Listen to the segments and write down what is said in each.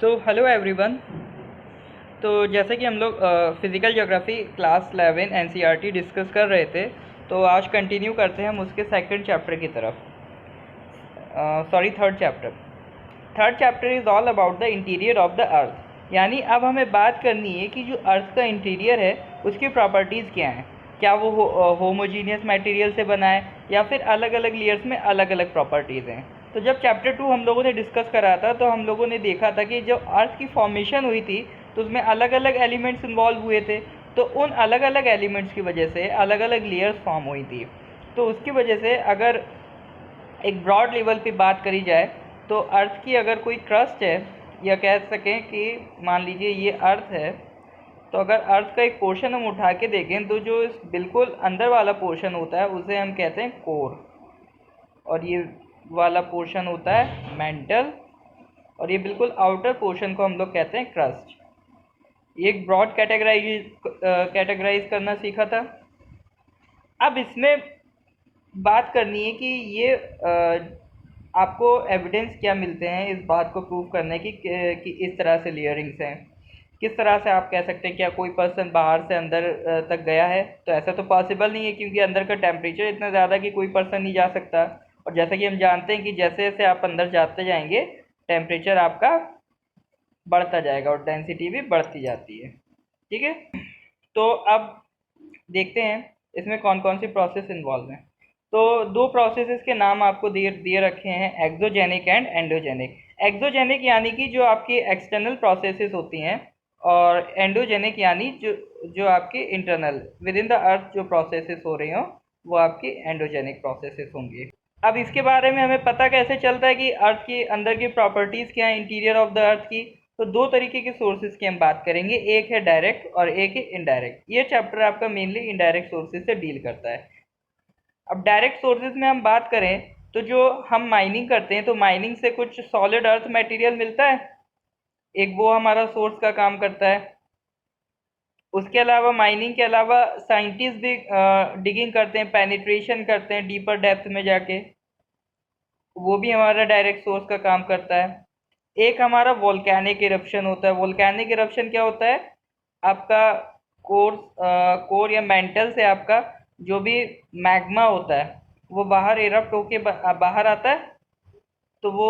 Hello everyone. तो जैसे कि हम लोग physical geography class 11 NCERT discuss कर रहे थे, तो आज कंटिन्यू करते हैं हम उसके सेकंड चैप्टर की तरफ। Third chapter. Third chapter is all about the interior of the earth. यानी अब हमें बात करनी है कि जो अर्थ का इंटीरियर है उसकी प्रॉपर्टीज़ क्या हैं। क्या वो होमोजीनियस मटेरियल से बना है या फिर अलग अलग लेयर्स में अलग अलग प्रॉपर्टीज़ हैं। तो जब चैप्टर 2 हम लोगों ने डिस्कस करा था तो हम लोगों ने देखा था कि जब अर्थ की फॉर्मेशन हुई थी तो उसमें अलग अलग एलिमेंट्स इन्वॉल्व हुए थे। तो उन अलग अलग एलिमेंट्स की वजह से अलग अलग लेयर्स फॉर्म हुई थी। तो उसकी वजह से अगर एक ब्रॉड लेवल पे बात करी जाए तो अर्थ की अगर कोई क्रस्ट है, या कह सकें कि मान लीजिए ये अर्थ है, तो अगर अर्थ का एक पोर्शन हम उठा के देखें तो जो इस बिल्कुल अंदर वाला पोर्शन होता है उसे हम कहते हैं कोर, और ये वाला पोर्शन होता है मेंटल, और ये बिल्कुल आउटर पोर्शन को हम लोग कहते हैं क्रस्ट। ये एक ब्रॉड कैटेगराइज करना सीखा था। अब इसमें बात करनी है कि ये आपको एविडेंस क्या मिलते हैं इस बात को प्रूव करने की कि इस तरह से लेयरिंग्स हैं। किस तरह से आप कह सकते हैं क्या कोई पर्सन बाहर से अंदर तक गया है? तो ऐसा तो पॉसिबल नहीं है, क्योंकि अंदर का टेम्परेचर इतना ज़्यादा कि कोई पर्सन नहीं जा सकता। और जैसा कि हम जानते हैं कि जैसे जैसे आप अंदर जाते जाएंगे टेम्परेचर आपका बढ़ता जाएगा और डेंसिटी भी बढ़ती जाती है। ठीक है, तो अब देखते हैं इसमें कौन कौन सी प्रोसेस इन्वॉल्व हैं। तो दो प्रोसेसेस के नाम आपको दिए दिए रखे हैं, एक्सोजेनिक एंड एंडोजेनिक। एक्सोजेनिक यानी कि जो आपकी एक्सटर्नल प्रोसेसेस होती हैं, और एंडोजेनिक यानी जो जो आपकी internal with in the earth जो प्रोसेसेस हो रही हों वो आपकी एंडोजेनिक प्रोसेसेस होंगी। अब इसके बारे में हमें पता कैसे चलता है कि अर्थ के अंदर की प्रॉपर्टीज़ क्या है इंटीरियर ऑफ द अर्थ की? तो दो तरीके के सोर्सेज की हम बात करेंगे, एक है डायरेक्ट और एक है इनडायरेक्ट। ये चैप्टर आपका मेनली इनडायरेक्ट सोर्सेज से डील करता है। अब डायरेक्ट सोर्सेज में हम बात करें तो जो हम माइनिंग करते हैं तो माइनिंग से कुछ सॉलिड अर्थ मटेरियल मिलता है, एक वो हमारा सोर्स का काम करता है। उसके अलावा माइनिंग के अलावा साइंटिस्ट भी डिगिंग करते हैं, पेनिट्रेशन करते हैं डीपर डेप्थ में जाके, वो भी हमारा डायरेक्ट सोर्स का काम करता है। एक हमारा वोल्केनिक इरप्शन होता है। वोल्केनिक इरप्शन क्या होता है? आपका कोर या मेंटल से आपका जो भी मैग्मा होता है वो बाहर इरप्ट होके बाहर आता है, तो वो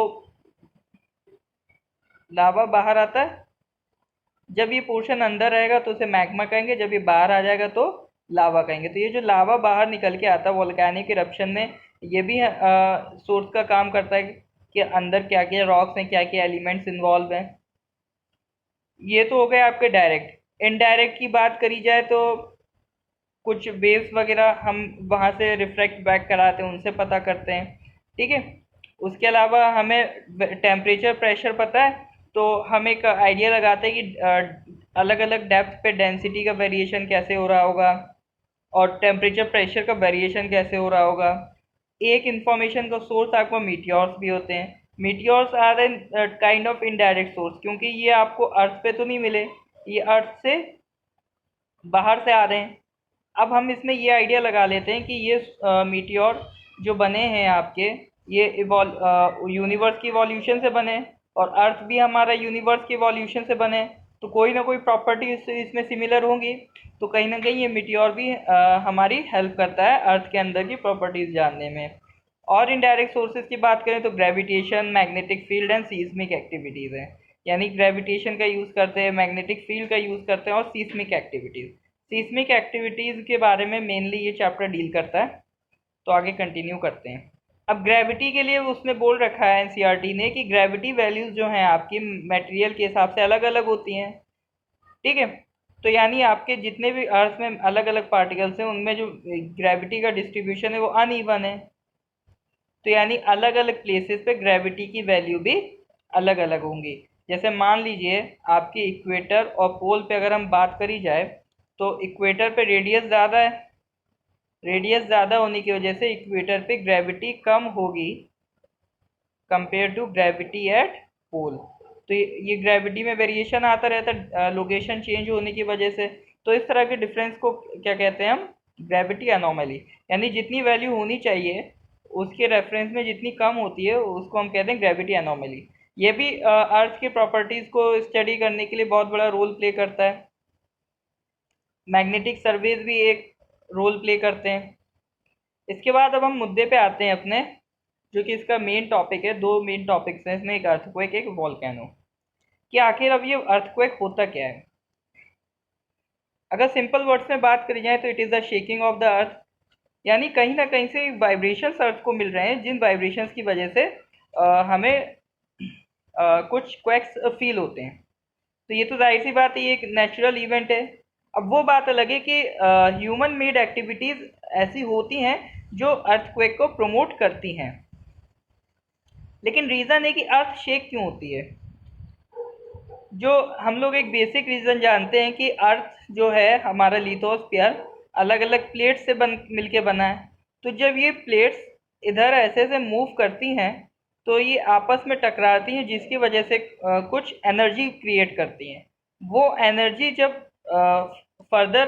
लावा बाहर आता है। जब ये पोर्शन अंदर रहेगा तो उसे मैग्मा कहेंगे, जब ये बाहर आ जाएगा तो लावा कहेंगे। तो ये जो लावा बाहर निकल के आता है वोल्केनिक इरप्शन में, ये भी सोर्स का काम करता है कि अंदर क्या क्या रॉक्स हैं, क्या क्या एलिमेंट्स इन्वॉल्व हैं। ये तो हो गए आपके डायरेक्ट। इनडायरेक्ट की बात करी जाए तो कुछ वेव्स वगैरह हम वहाँ से रिफ्लेक्ट बैक कराते हैं, उनसे पता करते हैं। ठीक है, उसके अलावा हमें टेम्परेचर प्रेशर पता है तो हम एक आइडिया लगाते हैं कि अलग अलग डेप्थ पे डेंसिटी का वेरिएशन कैसे हो रहा होगा और टेम्परेचर प्रेशर का वेरिएशन कैसे हो रहा होगा। एक इंफॉर्मेशन का सोर्स आपको मीटियोर्स भी होते हैं। Meteors are an kind of indirect source, क्योंकि ये आपको अर्थ पे तो नहीं मिले, ये अर्थ से बाहर से आ रहे हैं। अब हम इसमें ये आइडिया लगा लेते हैं कि ये मीटियोर जो बने हैं आपके, ये यूनिवर्स की इवोल्यूशन से बने, और अर्थ भी हमारा यूनिवर्स की इवोल्यूशन से बने, तो कोई ना कोई प्रॉपर्टी इसमें सिमिलर होंगी। तो कहीं ना कहीं ये मीटियोर भी हमारी हेल्प करता है अर्थ के अंदर की प्रॉपर्टीज़ जानने में। और इनडायरेक्ट सोर्सेज की बात करें तो gravitation, magnetic field and seismic activities हैं। यानी ग्रेविटेशन का यूज़ करते हैं, मैग्नेटिक फील्ड का यूज़ करते हैं, और सीस्मिक एक्टिविटीज़। सीस्मिक एक्टिविटीज़ के बारे में मेनली ये चैप्टर डील करता है। तो आगे कंटिन्यू करते हैं। अब ग्रेविटी के लिए उसने बोल रखा है एनसीईआरटी ने कि ग्रेविटी वैल्यूज़ जो हैं आपकी मटेरियल के हिसाब से अलग अलग होती हैं। ठीक है, तो यानी आपके जितने भी अर्थ में अलग अलग पार्टिकल्स हैं उनमें जो ग्रेविटी का डिस्ट्रीब्यूशन है वो अनइवन है। तो यानी अलग अलग प्लेसेस पे ग्रेविटी की वैल्यू भी अलग अलग होंगी। जैसे मान लीजिए आपके इक्वेटर और पोल पे अगर हम बात करी जाए तो इक्वेटर पे रेडियस ज़्यादा है। रेडियस ज़्यादा होने की वजह से इक्वेटर पे ग्रेविटी कम होगी कंपेयर टू ग्रेविटी एट पोल। तो ये ग्रेविटी में वेरिएशन आता रहता है लोकेशन चेंज होने की वजह से। तो इस तरह के डिफरेंस को क्या कहते हैं हम? Gravity anomaly. यानी जितनी वैल्यू होनी चाहिए उसके रेफरेंस में जितनी कम होती है उसको हम कहते हैं ग्रेविटी एनोमली। ये भी अर्थ की प्रॉपर्टीज़ को स्टडी करने के लिए बहुत बड़ा रोल प्ले करता है। मैग्नेटिक सर्वेज भी एक रोल प्ले करते हैं। इसके बाद अब हम मुद्दे पे आते हैं अपने, जो कि इसका मेन टॉपिक है। दो मेन टॉपिक्स हैं इसमें, एक अर्थक्वेक एक वॉल्केनो। कि आखिर अब ये अर्थक्वेक होता क्या है। अगर सिंपल वर्ड्स में बात करी जाए तो it is the shaking of the earth, यानी कहीं ना कहीं से वाइब्रेशंस अर्थ को मिल रहे हैं, जिन वाइब्रेशंस की वजह से हमें कुछ क्वेक्स फील होते हैं। तो ये तो जाहिर सी बात है, ये एक नेचुरल इवेंट है। अब वो बात अलग है कि ह्यूमन मेड एक्टिविटीज़ ऐसी होती हैं जो अर्थक्वेक को प्रमोट करती हैं। लेकिन रीज़न है कि अर्थ शेक क्यों होती है। जो हम लोग एक बेसिक रीज़न जानते हैं कि अर्थ जो है हमारा लिथोस्फीयर अलग अलग प्लेट से मिलके बना है। तो जब ये प्लेट्स इधर ऐसे ऐसे मूव करती हैं तो ये आपस में टकराती हैं, जिसकी वजह से कुछ एनर्जी क्रिएट करती हैं। वो एनर्जी जब फर्दर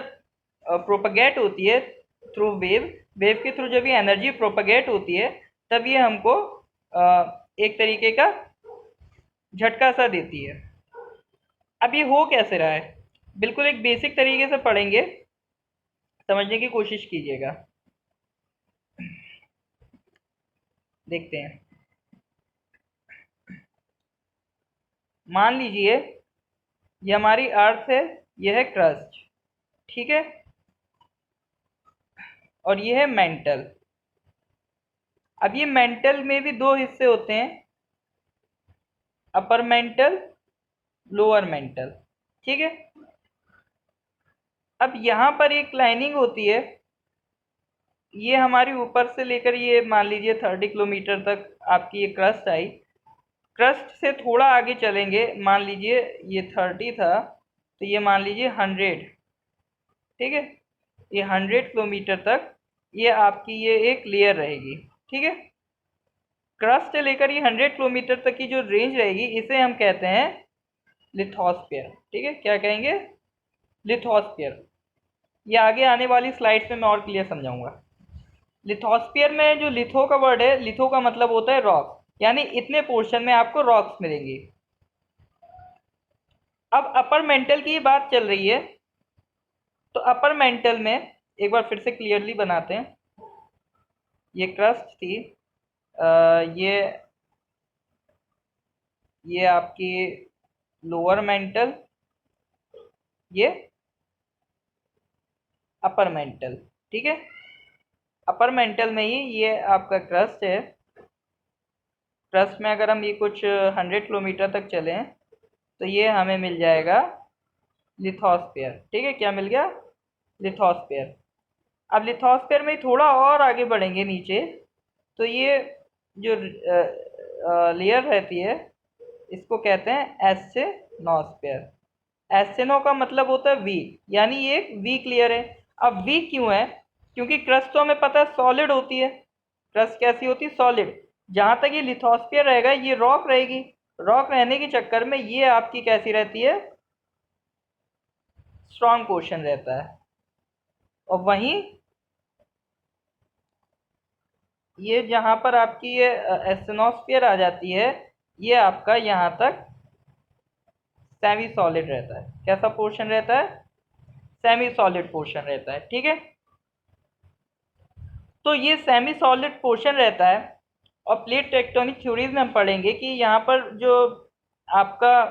प्रोपगेट होती है थ्रू वेव के थ्रू, जब ये एनर्जी प्रोपगेट होती है तब ये हमको एक तरीके का झटका सा देती है। अब ये हो कैसे रहा है, बिल्कुल एक बेसिक तरीके से पढ़ेंगे, समझने की कोशिश कीजिएगा। देखते हैं। मान लीजिए ये हमारी अर्थ है, ये है क्रस्ट, ठीक है, और ये है मेंटल। अब ये मेंटल में भी दो हिस्से होते हैं, अपर मेंटल लोअर मेंटल, ठीक है। अब यहाँ पर एक लाइनिंग होती है, ये हमारी ऊपर से लेकर ये मान लीजिए 30 किलोमीटर तक आपकी ये क्रस्ट आई। क्रस्ट से थोड़ा आगे चलेंगे, मान लीजिए ये 30 था तो ये मान लीजिए 100, ठीक है। ये 100 किलोमीटर तक ये आपकी ये एक लेयर रहेगी, ठीक है। क्रस्ट से लेकर ये 100 किलोमीटर तक की जो रेंज रहेगी इसे हम कहते हैं लिथोस्फीयर, ठीक है। क्या कहेंगे? लिथोस्फीयर। ये आगे आने वाली स्लाइड्स में मैं और क्लियर समझाऊंगा। लिथोस्फीयर में जो लिथो का वर्ड है, लिथो का मतलब होता है रॉक, यानी इतने पोर्शन में आपको रॉक्स मिलेंगी। अब अपर मेंटल की बात चल रही है, तो अपर मेंटल में एक बार फिर से क्लियरली बनाते हैं। ये क्रस्ट थी, ये आपकी लोअर मेंटल, ये अपर मेंटल, ठीक है। अपर मेंटल में ही ये आपका क्रस्ट है। क्रस्ट में अगर हम ये कुछ 100 किलोमीटर तक चलें तो ये हमें मिल जाएगा लिथोस्फीयर, ठीक है। क्या मिल गया? लिथोस्फीयर। अब लिथोस्फीयर में थोड़ा और आगे बढ़ेंगे नीचे, तो ये जो लेयर रहती है इसको कहते हैं एस्टेनोस्फीयर। एस्टेनो का मतलब होता है वीक, यानी ये एक वीक लेयर है। अब वीक क्यों है? क्योंकि क्रस्ट तो हमें पता है सॉलिड होती है। क्रस्ट कैसी होती है? सॉलिड। जहाँ तक ये लिथोस्फीयर रहेगा ये रॉक रहेगी। रॉक रहने के चक्कर में ये आपकी कैसी रहती है? स्ट्रॉन्ग पोर्शन रहता है। और वहीं ये जहाँ पर आपकी ये एस्टेनोस्फीयर आ जाती है, ये आपका यहाँ तक सेमी सॉलिड रहता है। कैसा पोर्शन रहता है? सेमी सॉलिड पोर्शन रहता है, ठीक है। तो ये सेमी सॉलिड पोर्शन रहता है। और प्लेट टेक्टोनिक थ्योरीज में हम पढ़ेंगे कि यहाँ पर जो आपका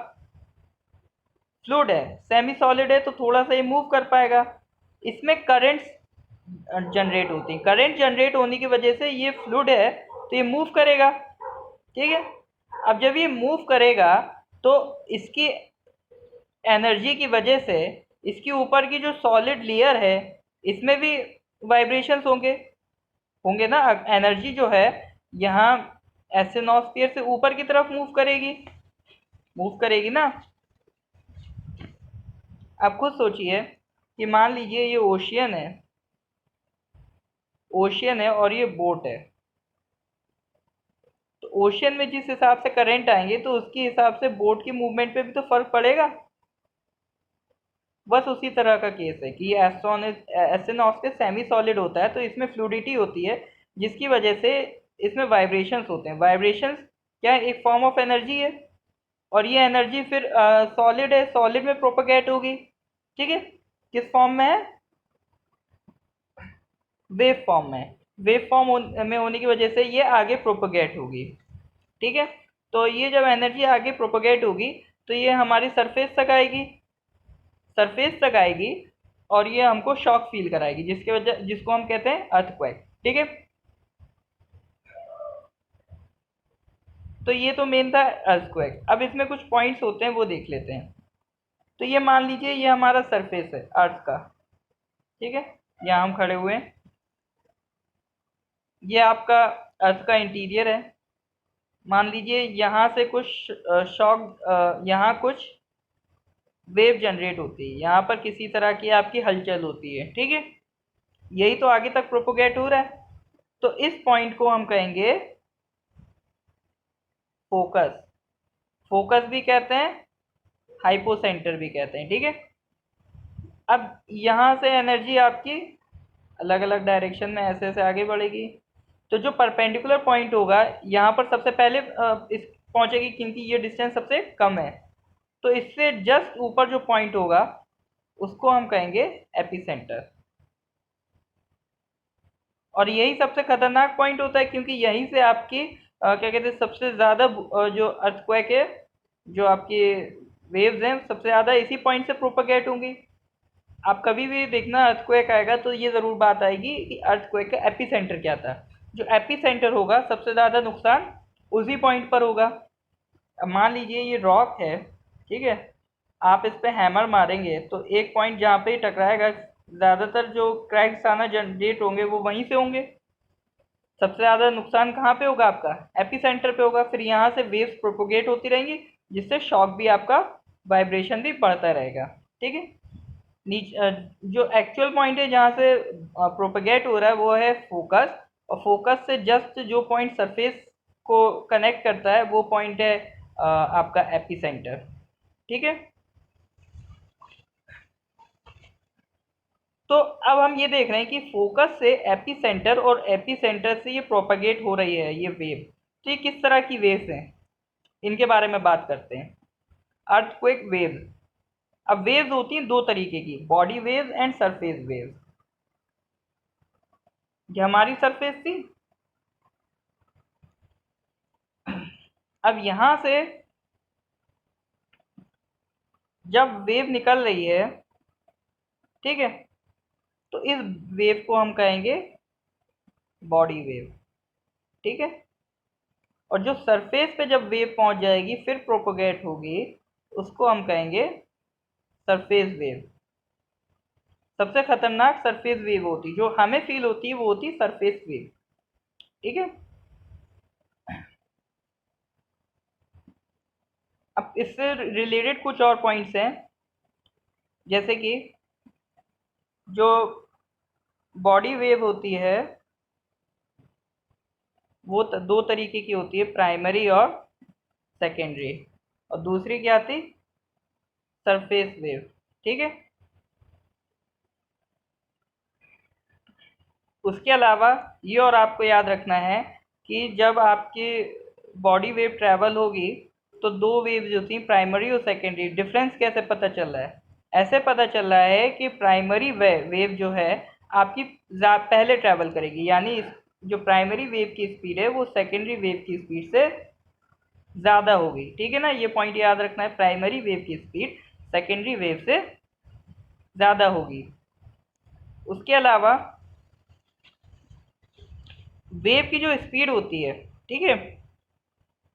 फ्लूइड है सेमी सॉलिड है, तो थोड़ा सा ये मूव कर पाएगा। इसमें करंट्स जनरेट होती हैं। करंट जनरेट होने की वजह से ये फ्लूइड है तो ये मूव करेगा, ठीक है। अब जब ये मूव करेगा तो इसकी एनर्जी की वजह से इसके ऊपर की जो सॉलिड लेयर है इसमें भी वाइब्रेशंस होंगे होंगे ना। एनर्जी जो है यहाँ एस्टेनोस्फीयर से ऊपर की तरफ मूव करेगी ना। आप खुद सोचिए कि मान लीजिए ये ओशियन है और ये बोट है। तो ओशियन में जिस हिसाब से करंट आएंगे तो उसके हिसाब से बोट की मूवमेंट पे भी तो फर्क पड़ेगा। बस उसी तरह का केस है कि एस्टेनोस्फीयर सेमी सॉलिड होता है, तो इसमें फ्लूडिटी होती है जिसकी वजह से इसमें वाइब्रेशंस होते हैं। वाइब्रेशंस क्या है? एक फॉर्म ऑफ एनर्जी है। और ये एनर्जी फिर सॉलिड है, सॉलिड में प्रोपेगेट होगी। ठीक है, किस फॉर्म में है? वेव फॉर्म में। वेव फॉर्म में होने की वजह से ये आगे प्रोपेगेट होगी। ठीक है, तो ये जब एनर्जी आगे प्रोपेगेट होगी तो ये हमारी सरफेस तक आएगी, सरफेस तक आएगी और ये हमको शॉक फील कराएगी, जिसके वजह जिसको हम कहते हैं अर्थक्वेक। ठीक है, तो ये तो मेन था अर्थक्वेक। अब इसमें कुछ पॉइंट्स होते हैं वो देख लेते हैं। तो ये मान लीजिए ये हमारा सरफेस है अर्थ का। ठीक है, यहाँ हम खड़े हुए हैं, ये आपका अर्थ का इंटीरियर है। मान लीजिए यहाँ से कुछ शॉक, यहाँ कुछ वेव जनरेट होती है, यहाँ पर किसी तरह की आपकी हलचल होती है। ठीक है, यही तो आगे तक प्रोपोगेट हो रहा है। तो इस पॉइंट को हम कहेंगे फोकस। फोकस भी कहते हैं, हाइपोसेंटर भी कहते हैं। ठीक है, अब यहाँ से एनर्जी आपकी अलग अलग डायरेक्शन में ऐसे ऐसे आगे बढ़ेगी। तो जो परपेंडिकुलर पॉइंट होगा यहाँ पर सबसे पहले इस पहुंचेगी, क्योंकि ये डिस्टेंस सबसे कम है। तो इससे जस्ट ऊपर जो पॉइंट होगा उसको हम कहेंगे एपिसेंटर। और यही सबसे खतरनाक पॉइंट होता है, क्योंकि यहीं से आपकी क्या कहते हैं सबसे ज़्यादा जो अर्थक्वेक है, जो आपकी वेव्स हैं सबसे ज़्यादा इसी पॉइंट से प्रोपेगेट होंगी। आप कभी भी देखना अर्थक्वेक आएगा तो ये ज़रूर बात आएगी कि अर्थक्वेक का एपिसेंटर क्या था। जो एपिसेंटर होगा सबसे ज़्यादा नुकसान उसी पॉइंट पर होगा। अब मान लीजिए ये रॉक है, ठीक है, आप इस पे हैमर मारेंगे तो एक पॉइंट जहाँ पे टकराएगा, ज़्यादातर जो क्रैक्स आना जनरेट होंगे वो वहीं से होंगे। सबसे ज़्यादा नुकसान कहाँ पे होगा? आपका एपिसेंटर पे होगा। फिर यहाँ से वेव्स प्रोपोगेट होती रहेंगी, जिससे शॉक भी आपका, वाइब्रेशन भी बढ़ता रहेगा। ठीक है, जो एक्चुअल पॉइंट है जहाँ से प्रोपेगेट हो रहा है वो है फोकस। और फोकस से जस्ट जो पॉइंट सरफेस को कनेक्ट करता है वो पॉइंट है आपका एपिसेंटर। ठीक है, तो अब हम ये देख रहे हैं कि फोकस से एपिसेंटर और एपिसेंटर से ये प्रोपेगेट हो रही है ये वेव। तो ये किस तरह की वेव्स हैं, इनके बारे में बात करते हैं। Earthquake waves. अब वेव्स होती हैं दो तरीके की, body waves and surface waves. ये हमारी सरफेस थी। अब यहाँ से जब वेव निकल रही है, ठीक है, तो इस वेव को हम कहेंगे बॉडी वेव। ठीक है, और जो सरफेस पे जब वेव पहुंच जाएगी फिर प्रोपोगेट होगी, उसको हम कहेंगे सरफेस वेव। सबसे खतरनाक सरफेस वेव होती, जो हमें फील होती है वो होती सरफेस वेव। ठीक है, अब इससे रिलेटेड कुछ और पॉइंट्स हैं, जैसे कि जो बॉडी वेव होती है वो दो तरीके की होती है, प्राइमरी और सेकेंडरी। और दूसरी क्या थी? Surface wave. ठीक है, उसके अलावा ये और आपको याद रखना है कि जब आपकी बॉडी वेव ट्रैवल होगी तो दो वेव्स जो थी, प्राइमरी और सेकेंडरी, डिफरेंस कैसे पता चल रहा है? ऐसे पता चल रहा है कि प्राइमरी वेव जो है आपकी पहले ट्रैवल करेगी, यानी जो प्राइमरी वेव की स्पीड है वो सेकेंडरी वेव की स्पीड से ज़्यादा होगी। ठीक है ना, ये पॉइंट याद रखना है, प्राइमरी वेव की स्पीड सेकेंडरी वेव से ज़्यादा होगी। उसके अलावा वेव की जो स्पीड होती है, ठीक है,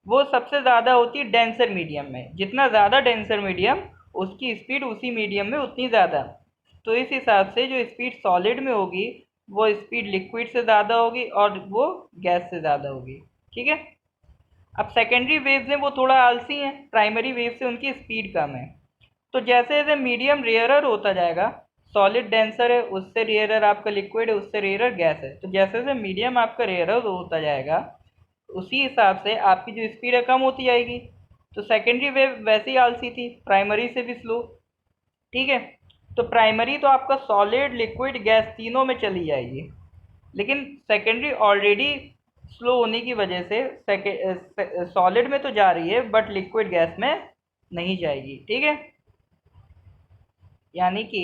वो सबसे ज़्यादा होती है डेंसर मीडियम में। जितना ज़्यादा डेंसर मीडियम, उसकी स्पीड उसी मीडियम में उतनी ज़्यादा। तो इस हिसाब से जो स्पीड सॉलिड में होगी वो स्पीड लिक्विड से ज़्यादा होगी और वो गैस से ज़्यादा होगी। ठीक है, अब सेकेंडरी वेव्स हैं वो थोड़ा आलसी हैं, प्राइमरी वेव से उनकी स्पीड कम है। तो जैसे जैसे मीडियम रेयरर होता जाएगा, सॉलिड डेंसर है उससे रेयरर आपका लिक्विड है, उससे रेयरर गैस है, तो जैसे जैसे मीडियम आपका रेयरर होता जाएगा उसी हिसाब से आपकी जो स्पीड है कम होती जाएगी। तो सेकेंडरी वेव वैसे ही आलसी थी, प्राइमरी से भी स्लो। ठीक है, तो प्राइमरी तो आपका सॉलिड लिक्विड गैस तीनों में चली जाएगी, लेकिन सेकेंडरी ऑलरेडी स्लो होने की वजह से सॉलिड में तो जा रही है बट लिक्विड गैस में नहीं जाएगी। ठीक है, यानी कि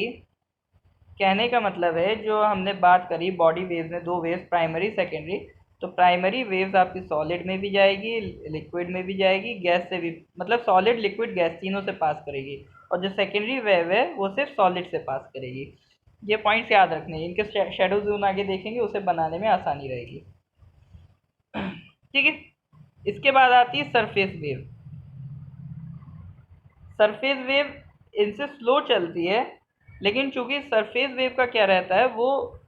कहने का मतलब है जो हमने बात करी बॉडी वेव्स में, दो वेव्स प्राइमरी सेकेंडरी, तो प्राइमरी वेव्स आपकी सॉलिड में भी जाएगी, लिक्विड में भी जाएगी, गैस से भी, मतलब सॉलिड लिक्विड गैस तीनों से पास करेगी, और जो सेकेंडरी वेव है वो सिर्फ सॉलिड से पास करेगी। ये पॉइंट्स याद रखने हैं, इनके शेडो जोन आगे देखेंगे, उसे बनाने में आसानी रहेगी। ठीक है, इसके बाद आती है सरफेस वेव। सरफेस वेव इनसे स्लो चलती है, लेकिन चूंकि सरफेस वेव का क्या रहता है, वो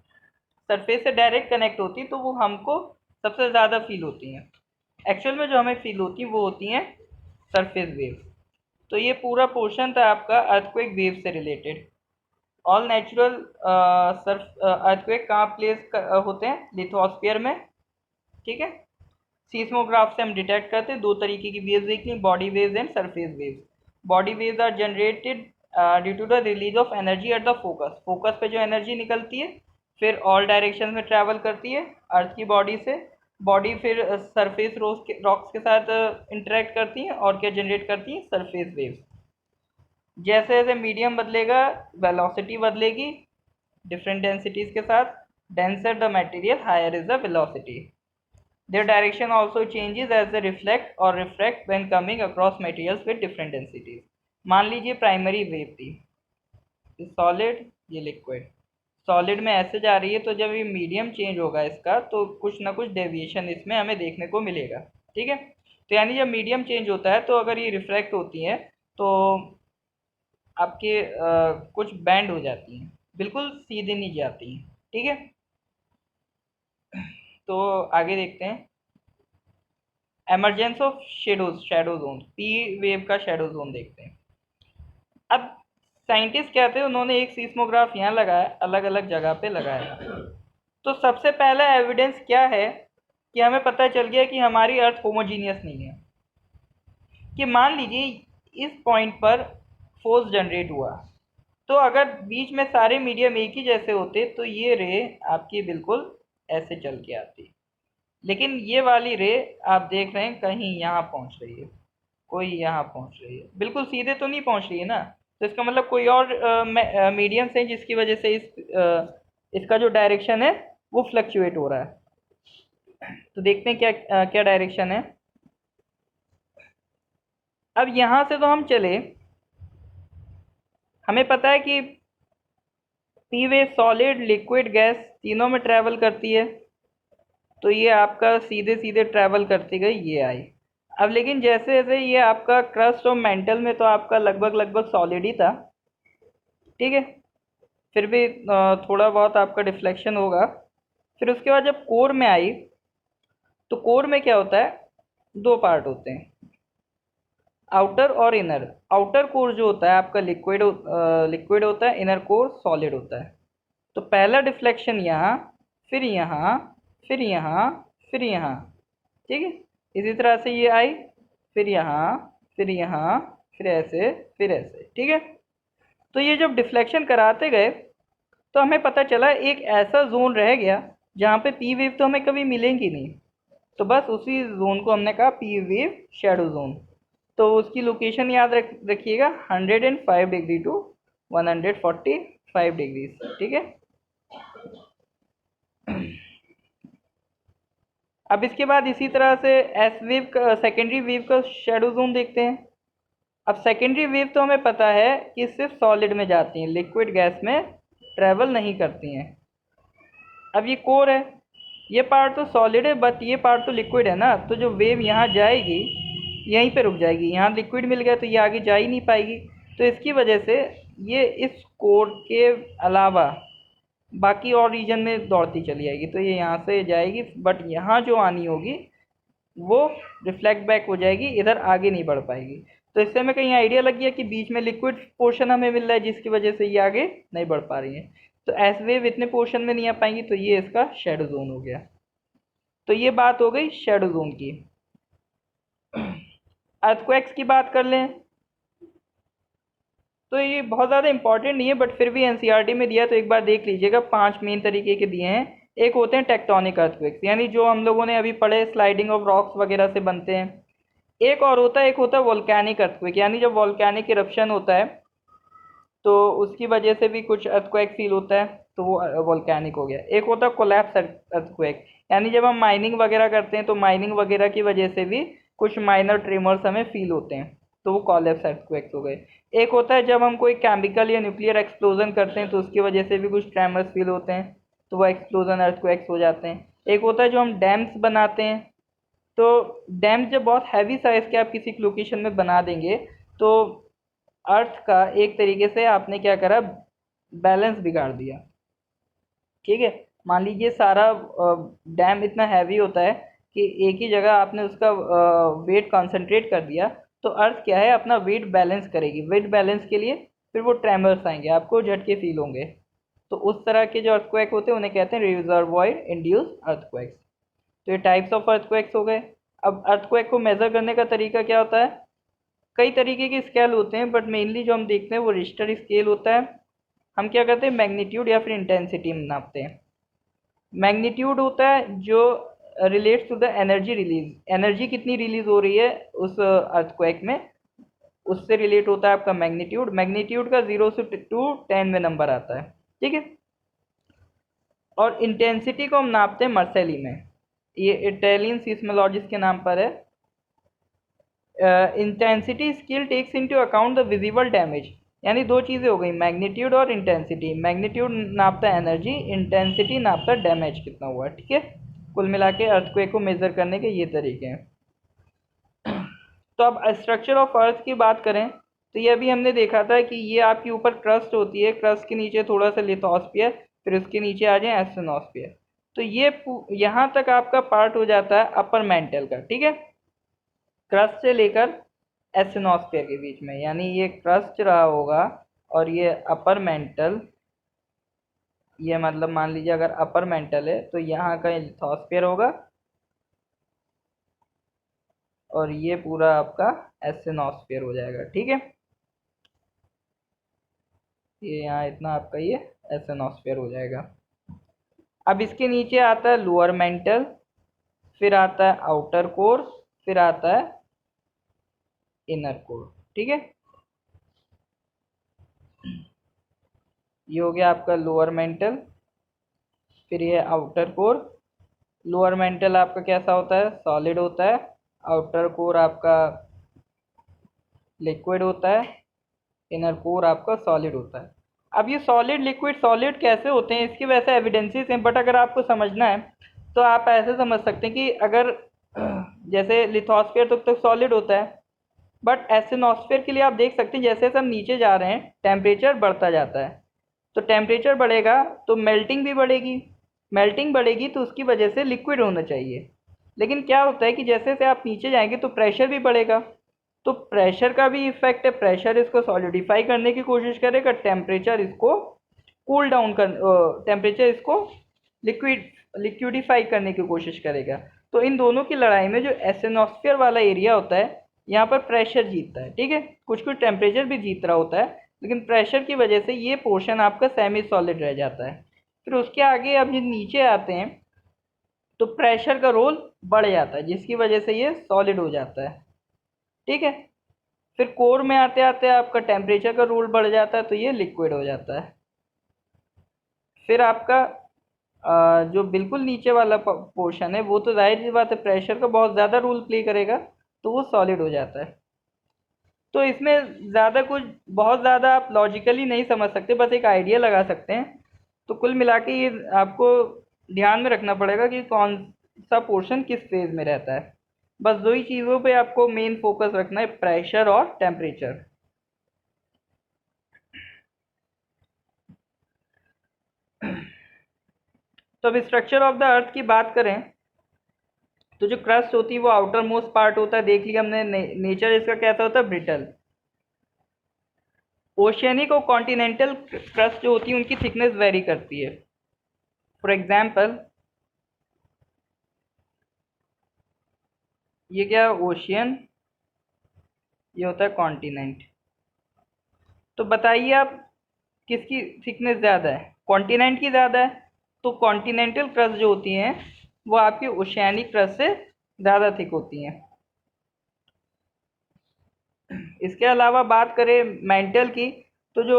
सरफेस से डायरेक्ट कनेक्ट होती है, तो वो हमको सबसे ज़्यादा फील होती हैं। एक्चुअल में जो हमें फील होती हैं वो होती हैं सरफेस वेव। तो ये पूरा पोर्शन था आपका अर्थक्वेक वेव से related. All natural Surf earthquake कहाँ प्लेस होते हैं, लिथोस्फीयर में। ठीक है, सीस्मोग्राफ से हम डिटेक्ट करते हैं, दो तरीके की वेव्स देख ली, body waves and surface waves. Body waves are generated due to the release of energy at the focus. Focus पे जो एनर्जी निकलती है फिर ऑल डायरेक्शन में ट्रैवल करती है अर्थ की बॉडी से। बॉडी फिर सरफेस रॉक्स के साथ इंटरेक्ट करती हैं और क्या जनरेट करती हैं, सरफेस वेव्स। जैसे जैसे मीडियम बदलेगा वेलोसिटी बदलेगी डिफरेंट डेंसिटीज के साथ। Denser the material higher is the velocity. Their direction also changes as they reflect or refract when coming across materials with different densities. मान लीजिए प्राइमरी वेव थी, ये सॉलिड ये लिक्विड, सॉलिड में ऐसे जा रही है, तो जब ये मीडियम चेंज होगा इसका तो कुछ ना कुछ डेविएशन इसमें हमें देखने को मिलेगा। ठीक है, तो यानी जब मीडियम चेंज होता है तो अगर ये रिफ्लेक्ट होती हैं तो आपके कुछ बैंड हो जाती हैं, बिल्कुल सीधे नहीं जाती हैं। ठीक है, तो आगे देखते हैं emergence of shadow zone. P wave का शैडो जोन देखते हैं। अब साइंटिस्ट क्या थे, उन्होंने एक सीस्मोग्राफ यहाँ लगाया, अलग अलग जगह पे लगाया। तो सबसे पहला एविडेंस क्या है कि हमें पता चल गया कि हमारी अर्थ होमोजीनियस नहीं है। कि मान लीजिए इस पॉइंट पर फोर्स जनरेट हुआ, तो अगर बीच में सारे मीडियम एक ही जैसे होते तो ये रे आपकी बिल्कुल ऐसे चल के आती, लेकिन ये वाली रे आप देख रहे हैं कहीं यहाँ पहुँच रही है, कोई यहाँ पहुँच रही है, बिल्कुल सीधे तो नहीं पहुँच रही है ना। तो इसका मतलब कोई और मीडियम से जिसकी वजह से इसका जो डायरेक्शन है वो फ्लक्चुएट हो रहा है। तो देखते हैं क्या डायरेक्शन है। अब यहाँ से तो हम चले, हमें पता है कि P wave solid liquid gas तीनों में ट्रैवल करती है, तो ये आपका सीधे सीधे ट्रैवल करती गई, ये आई। अब लेकिन जैसे जैसे ये आपका क्रस्ट और मेंटल में तो आपका लगभग लगभग सॉलिड ही था। ठीक है, फिर भी थोड़ा बहुत आपका डिफ्लेक्शन होगा। फिर उसके बाद जब कोर में आई, तो कोर में क्या होता है, दो पार्ट होते हैं, आउटर और इनर। आउटर कोर जो होता है आपका लिक्विड होता है, इनर कोर सॉलिड होता है। तो पहला डिफ्लेक्शन यहाँ, फिर यहाँ, फिर यहाँ, फिर यहाँ। ठीक है, इसी तरह से ये आई, फिर यहाँ, फिर यहाँ, फिर ऐसे, फिर ऐसे। ठीक है, तो ये जब डिफ्लेक्शन कराते गए तो हमें पता चला एक ऐसा जोन रह गया जहाँ पे पी वेव तो हमें कभी मिलेंगी नहीं। तो बस उसी जोन को हमने कहा पी वेव शैडो जोन। तो उसकी लोकेशन याद रखिएगा 105 डिग्री टू 145 डिग्री। ठीक है, अब इसके बाद इसी तरह से एस वेव का, सेकेंडरी वेव का शैडो जोन देखते हैं। अब सेकेंडरी वेव तो हमें पता है कि सिर्फ सॉलिड में जाती हैं, लिक्विड गैस में ट्रैवल नहीं करती हैं। अब ये कोर है, ये पार्ट तो सॉलिड है बट ये पार्ट तो लिक्विड है ना, तो जो वेव यहाँ जाएगी यहीं पे रुक जाएगी, यहाँ लिक्विड मिल गया तो ये आगे जा ही नहीं पाएगी। तो इसकी वजह से ये इस कोर के अलावा बाकी और रीजन में दौड़ती चली जाएगी, तो ये यहाँ से जाएगी बट यहाँ जो आनी होगी वो रिफ्लेक्ट बैक हो जाएगी, इधर आगे नहीं बढ़ पाएगी। तो इससे हमें कहीं आइडिया लग गया कि बीच में लिक्विड पोर्शन हमें मिल रहा है जिसकी वजह से ये आगे नहीं बढ़ पा रही है। तो एस वेव इतने पोर्शन में नहीं आ पाएंगी, तो ये इसका शेडो जोन हो गया। तो ये बात हो गई शेडो जोन की। अर्थक्वेक्स की बात कर लें तो ये बहुत ज़्यादा इंपॉर्टेंट नहीं है बट फिर भी एनसीईआरटी में दिया तो एक बार देख लीजिएगा। 5 मेन तरीके के दिए हैं, एक होते हैं टेक्टोनिक अर्थक्वेक्स, यानी जो हम लोगों ने अभी पढ़े स्लाइडिंग ऑफ रॉक्स वगैरह से बनते हैं। एक होता है वोल्केनिक अर्थक्वेक, यानी जब वोल्केनिक इरप्शन होता है तो उसकी वजह से भी कुछ अर्थक्वेक फील होता है, तो वो वोल्केनिक हो गया। एक होता है कोलैप्स अर्थक्वेक, यानी जब हम माइनिंग वगैरह करते हैं तो माइनिंग वगैरह की वजह से भी कुछ माइनर ट्रेमर्स हमें फील होते हैं, तो वो कोलैप्स अर्थक्वेक्स हो गए। एक होता है जब हम कोई केमिकल या न्यूक्लियर एक्सप्लोजन करते हैं तो उसकी वजह से भी कुछ ट्रेमर्स फील होते हैं, तो वो एक्सप्लोजन अर्थक्वेक्स हो जाते हैं। एक होता है जो हम डैम्स बनाते हैं, तो डैम जब बहुत हैवी साइज के आप किसी लोकेशन में बना देंगे तो अर्थ का एक तरीके से आपने क्या करा, बैलेंस बिगाड़ दिया। ठीक है, मान लीजिए सारा डैम इतना हैवी होता है कि एक ही जगह आपने उसका वेट कंसंट्रेट कर दिया, तो अर्थ क्या है अपना वेट बैलेंस करेगी। वेट बैलेंस के लिए फिर वो ट्रेमर्स आएंगे, आपको झटके फील होंगे। तो उस तरह के जो अर्थक्वेक होते हैं उन्हें कहते हैं रिजर्वॉयर इंड्यूस अर्थक्वेक्स। तो ये टाइप्स ऑफ अर्थक्वेक्स हो गए। अब अर्थक्वेक को मेज़र करने का तरीका क्या होता है, कई तरीके के स्केल होते हैं, बट मेनली जो हम देखते हैं वो रिश्टर स्केल होता है। हम क्या करते हैं, मैग्नीट्यूड या फिर इंटेंसिटी में नापते हैं। मैग्नीट्यूड होता है जो relates to the energy release, energy कितनी रिलीज हो रही है उस अर्थक्वेक में, उससे रिलेट होता है आपका मैग्नीट्यूड। मैग्नीट्यूड का 0 से 10 में नंबर आता है। ठीक है, और इंटेंसिटी को हम नापते हैं मर्सेली में, ये इटालियन सीस्मोलॉजिस्ट के नाम पर है। Intensity scale takes into account the visible damage, यानी दो चीज़ें हो गई, मैग्नीट्यूड और इंटेंसिटी। मैग्नीट्यूड नापता है एनर्जी, इंटेंसिटी नापता है डैमेज कितना हुआ। ठीक है, कुल मिला के अर्थक्वेक को मेजर करने के ये तरीके हैं। तो अब स्ट्रक्चर ऑफ अर्थ की बात करें तो ये अभी हमने देखा था कि ये आपके ऊपर क्रस्ट होती है, क्रस्ट के नीचे थोड़ा सा लिथोस्फियर, फिर उसके नीचे आ जाए एस्टेनोस्फियर। तो ये यहाँ तक आपका पार्ट हो जाता है अपर मेंटल का। ठीक है, क्रस्ट से लेकर एस्टेनोस्फियर के बीच में, यानी ये क्रस्ट रहा होगा और ये अपर मेंटल, ये मतलब मान लीजिए अगर अपर मेंटल है तो यहाँ का लिथोस्फियर होगा और ये पूरा आपका एस्टेनोस्फियर हो जाएगा। ठीक है, ये यहाँ इतना आपका ये एस्टेनोस्फियर हो जाएगा। अब इसके नीचे आता है लोअर मेंटल, फिर आता है आउटर कोर, फिर आता है इनर कोर। ठीक है, ये हो गया आपका लोअर मेंटल, फिर ये आउटर कोर। लोअर मेंटल आपका कैसा होता है, सॉलिड होता है। आउटर कोर आपका लिक्विड होता है। इनर कोर आपका सॉलिड होता है। अब ये सॉलिड लिक्विड सॉलिड कैसे होते हैं, इसके वैसे एविडेंसेस हैं, बट अगर आपको समझना है तो आप ऐसे समझ सकते हैं कि अगर जैसे लिथोस्फीयर तक सॉलिड होता है, बट एस्टेनोस्फीयर के लिए आप देख सकते हैं जैसे जैसे हम नीचे जा रहे हैं टेम्परेचर बढ़ता जाता है, तो टेम्परेचर बढ़ेगा तो मेल्टिंग भी बढ़ेगी, मेल्टिंग बढ़ेगी तो उसकी वजह से लिक्विड होना चाहिए। लेकिन क्या होता है कि जैसे जैसे आप नीचे जाएंगे तो प्रेशर भी बढ़ेगा, तो प्रेशर का भी इफेक्ट है, प्रेशर इसको सॉलिडिफाई करने की कोशिश करेगा, टेम्परेचर इसको कूल डाउन कर, टेम्परेचर इसको लिक्विडिफाई करने की कोशिश करेगा। तो इन दोनों की लड़ाई में जो एस्टेनोस्फीयर वाला एरिया होता है यहाँ पर प्रेशर जीतता है। ठीक है, कुछ कुछ टेम्परेचर भी जीत रहा होता है, लेकिन प्रेशर की वजह से ये पोर्शन आपका सेमी सॉलिड रह जाता है। फिर उसके आगे अब ये नीचे आते हैं तो प्रेशर का रोल बढ़ जाता है, जिसकी वजह से ये सॉलिड हो जाता है। ठीक है, फिर कोर में आते आते आपका टेम्परेचर का रोल बढ़ जाता है तो ये लिक्विड हो जाता है। फिर आपका जो बिल्कुल नीचे वाला पोर्शन है वो तो जाहिर सी बात है प्रेशर का बहुत ज़्यादा रोल प्ले करेगा, तो वो सॉलिड हो जाता है। तो इसमें ज़्यादा कुछ बहुत ज़्यादा आप लॉजिकली नहीं समझ सकते, बस एक आइडिया लगा सकते हैं। तो कुल मिला के ये आपको ध्यान में रखना पड़ेगा कि कौन सा पोर्शन किस फेज में रहता है। बस दो ही चीज़ों पे आपको मेन फोकस रखना है, प्रेशर और टेम्परेचर। तो अब स्ट्रक्चर ऑफ द अर्थ की बात करें तो जो क्रस्ट होती है वो आउटर मोस्ट पार्ट होता है, देख लिया हमने। नेचर इसका कैसा होता है, ब्रिटल। ओशियनिक और कॉन्टिनेंटल क्रस्ट जो होती है उनकी थिकनेस वेरी करती है। फॉर एग्जाम्पल ये क्या, ओशियन, ये होता है कॉन्टिनेंट। तो बताइए आप किसकी थिकनेस ज़्यादा है, कॉन्टिनेंट की ज़्यादा है। तो कॉन्टिनेंटल क्रस्ट जो होती हैं वो आपकी ओशियानिक क्रस्ट से ज़्यादा थिक होती हैं। इसके अलावा बात करें मेंटल की, तो जो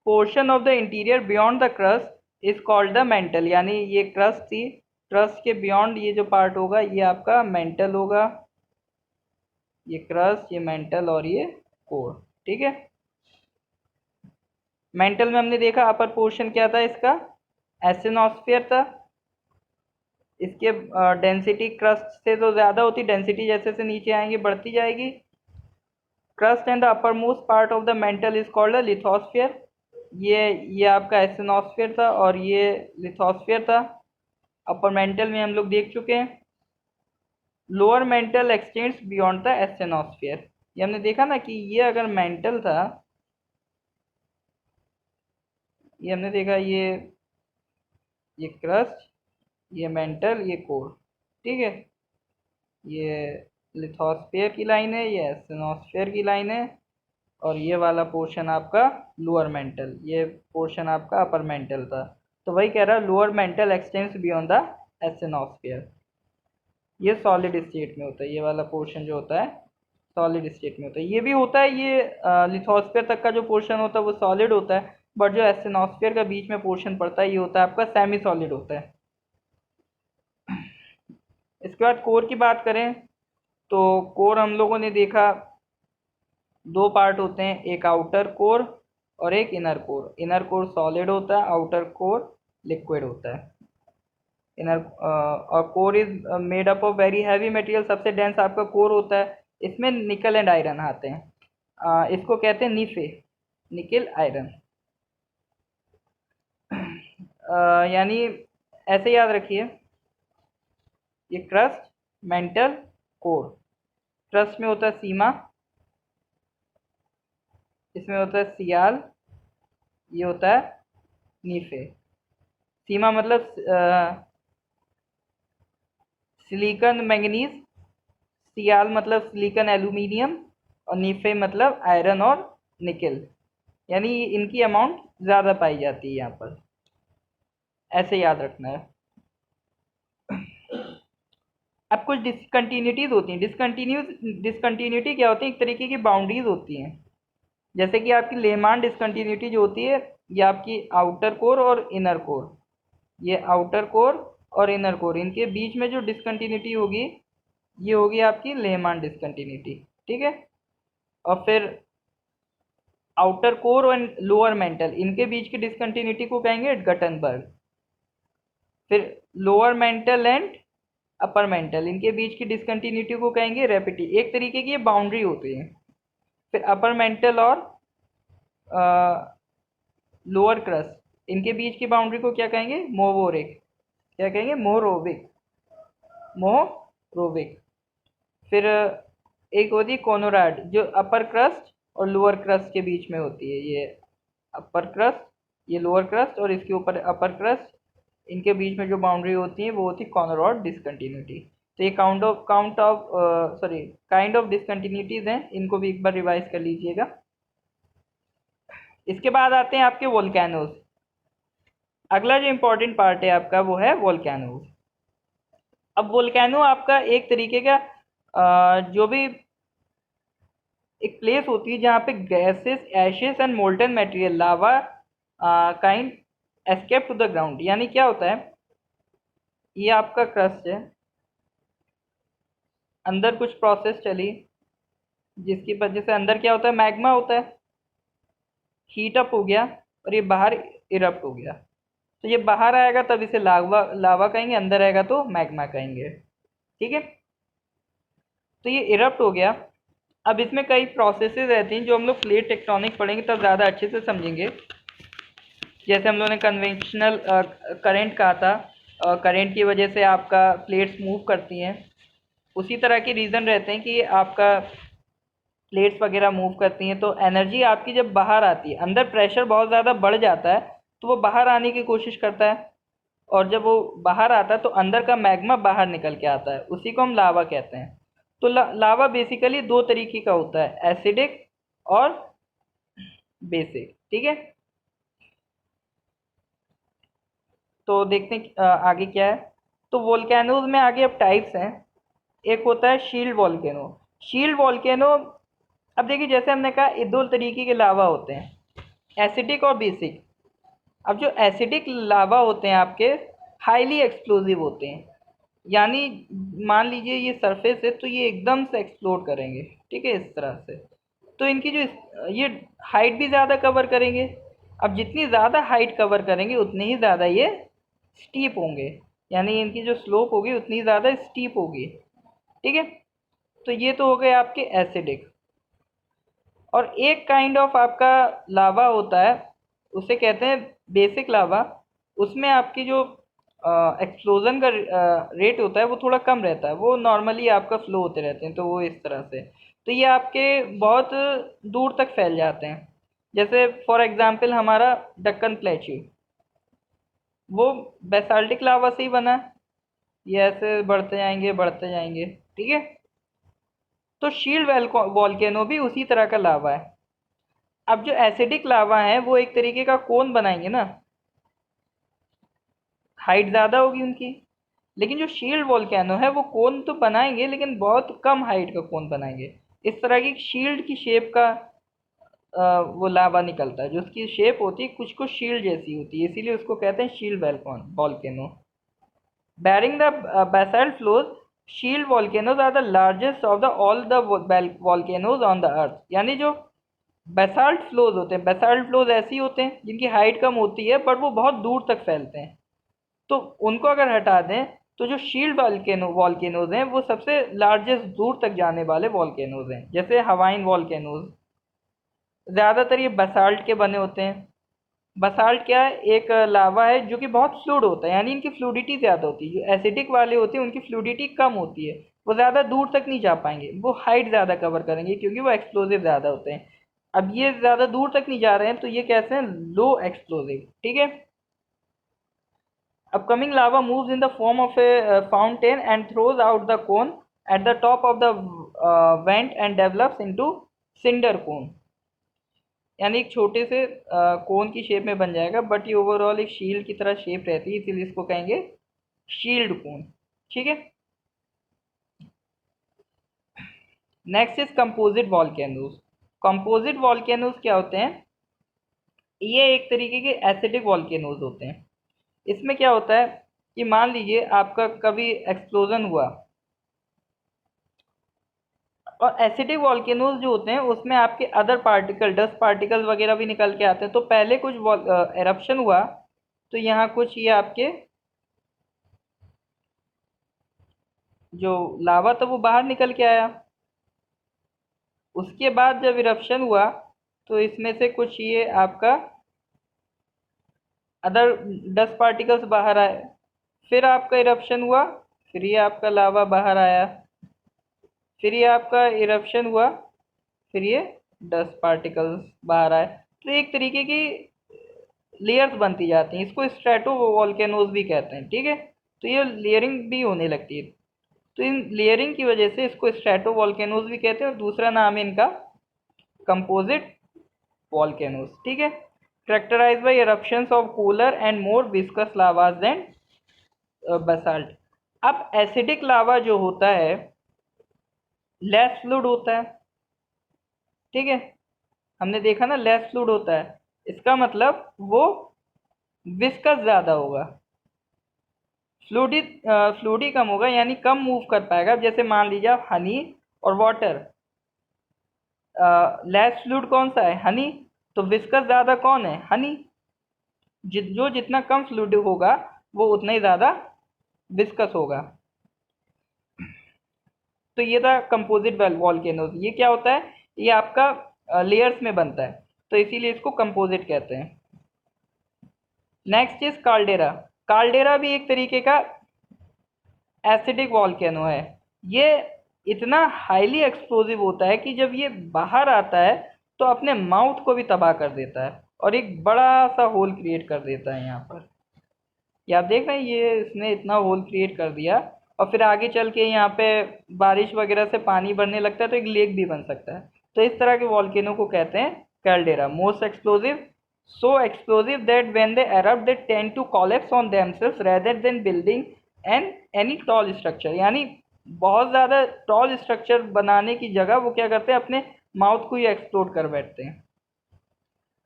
portion of the interior beyond the crust is called the mental, यानी ये क्रस्ट थी, क्रस्ट के बियॉन्ड ये जो पार्ट होगा ये आपका मेंटल होगा, ये क्रस्ट, ये मेंटल और ये कोर। ठीक है, मेंटल में हमने देखा अपर पोर्शन क्या था इसका, एस्टेनोस्फीयर था। इसके डेंसिटी क्रस्ट से तो ज़्यादा होती, डेंसिटी जैसे से नीचे आएंगे बढ़ती जाएगी। Crust and the upper most part of the mental is called the lithosphere. ये आपका एस्टेनोस्फीयर था और ये लिथोस्फीयर था। अपर मेंटल में हम लोग देख चुके हैं। Lower mental x tends beyond the एस्टेनोस्फीयर। ये हमने देखा ना कि ये अगर मेंटल था, ये हमने देखा ये क्रस्ट, ये मेंटल, ये कोर। ठीक है, ये लिथोस्फीयर की लाइन है, ये एस्टेनोस्फीयर की लाइन है, और ये वाला पोर्शन आपका लोअर मेंटल, ये पोर्शन आपका अपर मेंटल था। तो वही कह रहा है lower mental x tends beyond the एस्टेनोस्फीयर। ये सॉलिड स्टेट में होता है, ये वाला पोर्शन जो होता है सॉलिड स्टेट में होता है। ये भी होता है, ये लिथोस्फीयर तक का जो पोर्शन होता है वो सॉलिड होता है, बट जो एस्टेनोस्फीयर का बीच में पोर्शन पड़ता है ये होता है आपका सेमी सॉलिड होता है। इसके बाद कोर की बात करें तो कोर हम लोगों ने देखा दो पार्ट होते हैं, एक आउटर कोर और एक inner core. Inner core solid होता है, आउटर कोर लिक्विड होता है। इनर और core is made up of very heavy material. सबसे डेंस आपका कोर होता है, इसमें निकल एंड आयरन आते हैं। इसको कहते हैं निफे, निकल आयरन। यानी ऐसे याद रखिए, ये क्रस्ट, मेंटल, कोर। क्रस्ट में होता है सीमा, इसमें होता है सियाल, ये होता है नीफे। सीमा मतलब सिलिकॉन मैंगनीज, सियाल मतलब सिलिकॉन एल्यूमिनियम, और नीफे मतलब आयरन और निकल। यानी इनकी अमाउंट ज़्यादा पाई जाती है यहाँ पर, ऐसे याद रखना है। अब कुछ डिसकंटिन्यूटीज होती हैं। डिसकंटिन्यूटी क्या होती है, एक तरीके की बाउंड्रीज होती हैं। जैसे कि आपकी लेहमान डिसकंटिन्यूटी जो होती है, ये आपकी आउटर कोर और इनर कोर, ये आउटर कोर और इनर कोर, इनके बीच में जो डिसकंटिन्यूटी होगी ये होगी आपकी लेहमान डिसकंटिन्यूटी। ठीक है, और फिर आउटर कोर और लोअर मेंटल, इनके बीच की डिसकंटिन्यूटी को कहेंगे गटनबर्ग। फिर lower mental and upper mantle, इनके बीच की डिसकंटिन्यूटी को कहेंगे रेपिटी। एक तरीके की ये बाउंड्री होती है। फिर अपर मेंटल और लोअर क्रस्ट, इनके बीच की बाउंड्री को क्या कहेंगे, मोवोरिक। क्या कहेंगे, मोरोविक, मोरोविक। फिर एक होती है कोनोराड, जो अपर क्रस्ट और लोअर क्रस्ट के बीच में होती है। ये अपर क्रस्ट, ये लोअर क्रस्ट, और इसके ऊपर अपर क्रस्ट, इनके बीच में जो बाउंड्री होती है वो होती है कॉनरॉड डिसकंटिन्यूटी। तो ये काइंड ऑफ डिसकंटिन्यूटीज हैं, इनको भी एक बार रिवाइज कर लीजिएगा। इसके बाद आते हैं आपके वोल्केनोज। अगला जो इम्पोर्टेंट पार्ट है आपका वो है वोल्केनोज। अब वोल्केनो आपका एक तरीके का जो भी एक प्लेस होती है जहाँ पे gases, ashes and molten material, lava kind escape to the ground. यानी क्या होता है, ये आपका क्रस्ट है, अंदर कुछ प्रोसेस चली जिसकी वजह से अंदर क्या होता है, मैग्मा होता है, हीट अप हो गया और ये बाहर इरप्ट हो गया। तो ये बाहर आएगा तब इसे लावा लावा कहेंगे, अंदर आएगा तो मैग्मा कहेंगे। ठीक है, तो ये इरप्ट हो गया। अब इसमें कई प्रोसेसेस रहती हैं जो हम लोग प्लेट टेक्टोनिक पढ़ेंगे तब ज़्यादा अच्छे से समझेंगे। जैसे हम लोगों ने कन्वेंशनल करंट कहा था, करंट की वजह से आपका प्लेट्स मूव करती हैं, उसी तरह के रीज़न रहते हैं कि आपका प्लेट्स वगैरह मूव करती हैं। तो एनर्जी आपकी जब बाहर आती है, अंदर प्रेशर बहुत ज़्यादा बढ़ जाता है तो वो बाहर आने की कोशिश करता है, और जब वो बाहर आता है तो अंदर का मैग्मा बाहर निकल के आता है, उसी को हम लावा कहते हैं। तो लावा बेसिकली दो तरीके का होता है, एसिडिक और बेसिक। ठीक है, तो देखते हैं आगे क्या है। तो वोल्केनोज में आगे अब टाइप्स हैं। एक होता है शील्ड वोल्केनो। शील्ड वोल्केनो, अब देखिए जैसे हमने कहा ये दो तरीके के लावा होते हैं, एसिडिक और बेसिक। अब जो एसिडिक लावा होते हैं आपके हाईली एक्सप्लोजिव होते हैं, यानी मान लीजिए ये सरफेस है तो ये एकदम से एक्सप्लोड करेंगे, ठीक है, इस तरह से। तो इनकी जो ये हाइट भी ज़्यादा कवर करेंगे। अब जितनी ज़्यादा हाइट कवर करेंगे उतने ही ज़्यादा ये स्टीप होंगे, यानी इनकी जो स्लोप होगी उतनी ज़्यादा स्टीप होगी, ठीक है। तो ये तो हो गए आपके एसिडिक। और एक काइंड ऑफ आपका लावा होता है, उसे कहते हैं बेसिक लावा। उसमें आपकी जो एक्सप्लोजन का रेट होता है वो थोड़ा कम रहता है, वो नॉर्मली आपका फ्लो होते रहते हैं, तो वो इस तरह से। तो ये आपके बहुत दूर तक फैल जाते हैं। जैसे फॉर एग्जांपल हमारा दक्कन प्लेट्यू, वो बेसाल्टिक लावा से ही बना है। ये ऐसे बढ़ते जाएंगे, ठीक है। तो शील्ड वॉल्केनो भी उसी तरह का लावा है। अब जो एसिडिक लावा है वो एक तरीके का कोन बनाएंगे ना, हाइट ज़्यादा होगी उनकी। लेकिन जो शील्ड वॉल्केनो है वो कोन तो बनाएंगे लेकिन बहुत कम हाइट का कोन बनाएंगे। इस तरह की शील्ड की शेप का वो लावा निकलता है, जो उसकी शेप होती है कुछ कुछ शील्ड जैसी होती है, इसीलिए उसको कहते हैं shield volcano. Bearing the basalt flows, shield volcanoes are the largest of the all the volcanoes on the earth। यानी जो बेसाल्ट फ्लोज होते हैं, बेसाल्ट फ्लोज ऐसी होते हैं जिनकी हाइट कम होती है बट वो बहुत दूर तक फैलते हैं। तो उनको अगर हटा दें तो जो शील्ड वॉल्केनोज हैं वो सबसे लार्जेस्ट दूर तक जाने वाले वॉल्केनोज हैं। जैसे हवाइन वॉल्केनोज ज़्यादातर ये बसाल्ट के बने होते हैं। बसाल्ट क्या है, एक लावा है जो कि बहुत फ्लूइड होता है, यानी इनकी फ्लूडिटी ज़्यादा होती है। जो एसिडिक वाले होते हैं उनकी फ्लूडिटी कम होती है, वो ज़्यादा दूर तक नहीं जा पाएंगे, वो हाइट ज़्यादा कवर करेंगे क्योंकि वो एक्सप्लोजिव ज़्यादा होते हैं। अब ये ज़्यादा दूर तक नहीं जा रहे हैं तो ये कैसे हैं, लो एक्सप्लोजिव, ठीक है। Upcoming lava moves in the form of a fountain and throws out the cone at the top of the vent and develops into cinder cone। यानी एक छोटे से कोन की शेप में बन जाएगा बट ये ओवरऑल एक शील्ड की तरह शेप रहती है, इसीलिए इसको कहेंगे शील्ड कोन, ठीक है। Next is composite volcanoes. Composite volcanoes क्या होते हैं, ये एक तरीके के एसिडिक वॉल्केनोज होते हैं। इसमें क्या होता है कि मान लीजिए आपका कभी एक्सप्लोजन हुआ, और एसिडिक वॉल्केनोज जो होते हैं उसमें आपके अदर पार्टिकल, डस्ट पार्टिकल्स वगैरह भी निकल के आते हैं। तो पहले कुछ एरप्शन हुआ तो यहाँ कुछ ये आपके जो लावा था वो बाहर निकल के आया। उसके बाद जब इरप्शन हुआ तो इसमें से कुछ ये आपका अदर डस्ट पार्टिकल्स बाहर आए। फिर आपका इरप्शन हुआ, फिर ये आपका लावा बाहर आया। फिर ये आपका इरप्शन हुआ, फिर ये डस्ट पार्टिकल्स बाहर आए। तो एक तरीके की लेयर्स बनती जाती हैं, इसको स्ट्रेटो वॉल्केनोज भी कहते हैं, ठीक है। तो ये लेयरिंग भी होने लगती है। तो इन लेयरिंग की वजह से इसको स्ट्रेटो वॉल्केनोज भी कहते हैं, और दूसरा नाम है इनका कंपोजिट वॉल्केनोज, ठीक है। characterized by eruptions of cooler and more viscous lavas than basalt। अब एसिडिक लावा जो होता है लेस फ्लूइड होता है, ठीक है। हमने देखा ना लेस फ्लूइड होता है, इसका मतलब वो विस्कस ज़्यादा होगा, फ्लूडी फ्लूडी कम होगा, यानी कम मूव कर पाएगा। जैसे मान लीजिए आप हनी और वाटर, लेस फ्लूइड कौन सा है, हनी। तो विस्कस ज़्यादा कौन है, हनी। जो जितना कम फ्लूइड होगा वो उतना ही ज़्यादा विस्कस होगा। तो ये था कंपोजिट वॉल्केनोज। ये क्या होता है, ये आपका लेयर्स में बनता है, तो इसीलिए इसको कंपोजिट कहते हैं। Next is caldera. काल्डेरा भी एक तरीके का एसिडिक वॉल्केनो है। ये इतना हाईली एक्सप्लोजिव होता है कि जब ये बाहर आता है तो अपने माउथ को भी तबाह कर देता है और एक बड़ा सा होल क्रिएट कर देता है यहाँ पर। ये आप देख रहे हैं, ये इसने इतना होल क्रिएट कर दिया, और फिर आगे चल के यहाँ पे बारिश वगैरह से पानी बढ़ने लगता है तो एक लेक भी बन सकता है। तो इस तरह के वॉल्केनो को कहते हैं caldera. Most explosive so explosive that when they erupt they tend to collapse on themselves rather than building and any tall structure। यानी बहुत ज़्यादा टॉल स्ट्रक्चर बनाने की जगह वो क्या करते हैं, अपने माउथ को ही एक्सप्लोड कर बैठते हैं।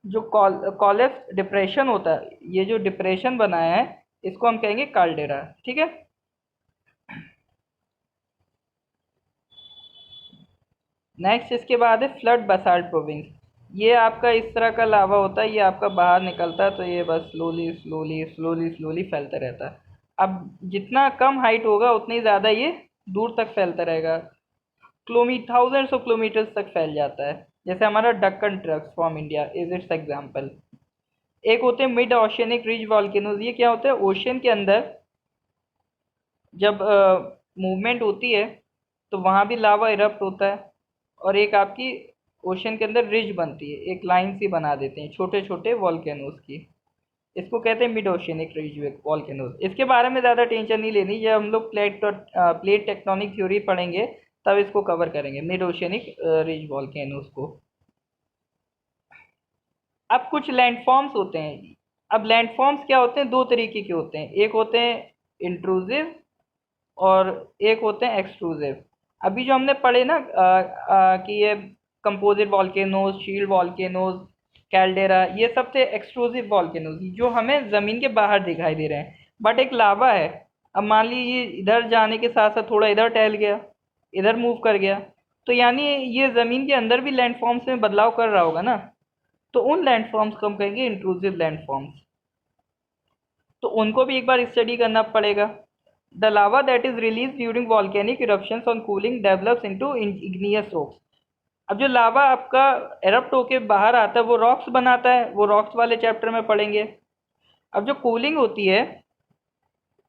जो कॉलेप्स डिप्रेशन होता है, ये जो डिप्रेशन बनाया है इसको हम कहेंगे काल्डेरा। ठीक है। नेक्स्ट इसके बाद है फ्लड बसाल्ट प्रोविंस। ये आपका इस तरह का लावा होता है, ये आपका बाहर निकलता है तो ये बस स्लोली स्लोली स्लोली स्लोली फैलता रहता है। अब जितना कम हाइट होगा उतनी ज़्यादा ये दूर तक फैलता रहेगा, थाउजेंड्स ऑफ किलोमीटर्स तक फैल जाता है। जैसे हमारा Deccan trucks from India is it's example. एक होते हैं मिड ओशियनिक रिज वॉल्केनोज। ये क्या होता है, ओशियन के अंदर जब मूवमेंट होती है तो वहाँ भी लावा इरप्ट होता है, और एक आपकी ओशन के अंदर रिज बनती है, एक लाइन सी बना देते हैं छोटे छोटे वॉल्केनोज की। इसको कहते हैं मिड ओशियनिक रिज वॉल्केनोज। इसके बारे में ज़्यादा टेंशन नहीं लेनी, जब हम लोग प्लेट टेक्टोनिक थ्योरी पढ़ेंगे तब इसको कवर करेंगे, मिड ओशियनिक रिज वॉल्केनोज को। अब कुछ लैंडफॉर्म्स होते हैं। अब लैंडफॉर्म्स क्या होते हैं, दो तरीके के होते हैं, एक होते हैं इंट्रूसिव और एक होते हैं एक्सट्रूसिव। अभी जो हमने पढ़े ना कि ये composite volcanoes, shield volcanoes, caldera, ये सब थे एक्सट्रूसिव वॉल्केनोज जो हमें ज़मीन के बाहर दिखाई दे रहे हैं। बट एक लावा है, अब मान लीजिए इधर जाने के साथ साथ थोड़ा इधर टहल गया, इधर मूव कर गया, तो यानी ये ज़मीन के अंदर भी लैंडफॉर्म्स में बदलाव कर रहा होगा ना, तो उन लैंडफॉर्म्स को हम कहेंगे इंट्रूसिव लैंडफॉर्म्स। तो उनको भी एक बार स्टडी करना पड़ेगा। The lava that is released during volcanic eruptions on cooling develops into igneous rocks। अब जो लावा आपका एरप्ट होके बाहर आता है वो रॉक्स बनाता है, वो रॉक्स वाले चैप्टर में पढ़ेंगे। अब जो कूलिंग होती है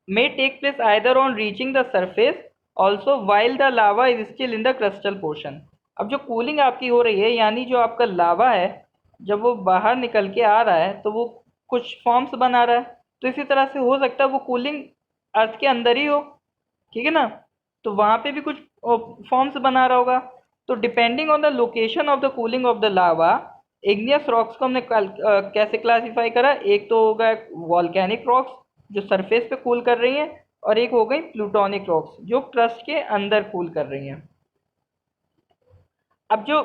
may take place either on reaching the surface also while the lava is still in the crustal portion। अब जो कूलिंग आपकी हो रही है, यानी जो आपका लावा है जब वो बाहर निकल के आ रहा है तो वो कुछ फॉर्म्स बना रहा है, तो इसी तरह से हो सकता है वो कूलिंग अर्थ के अंदर ही हो, ठीक है ना, तो वहाँ पे भी कुछ फॉर्म्स बना रहा होगा। तो depending on the location of the cooling of the lava, igneous rocks को हमने कैसे क्लासीफाई करा, एक तो होगा वॉल्केनिक रॉक्स जो सरफेस पे कूल कर रही हैं, और एक हो गई प्लूटोनिक रॉक्स जो क्रस्ट के अंदर कूल कर रही हैं। अब जो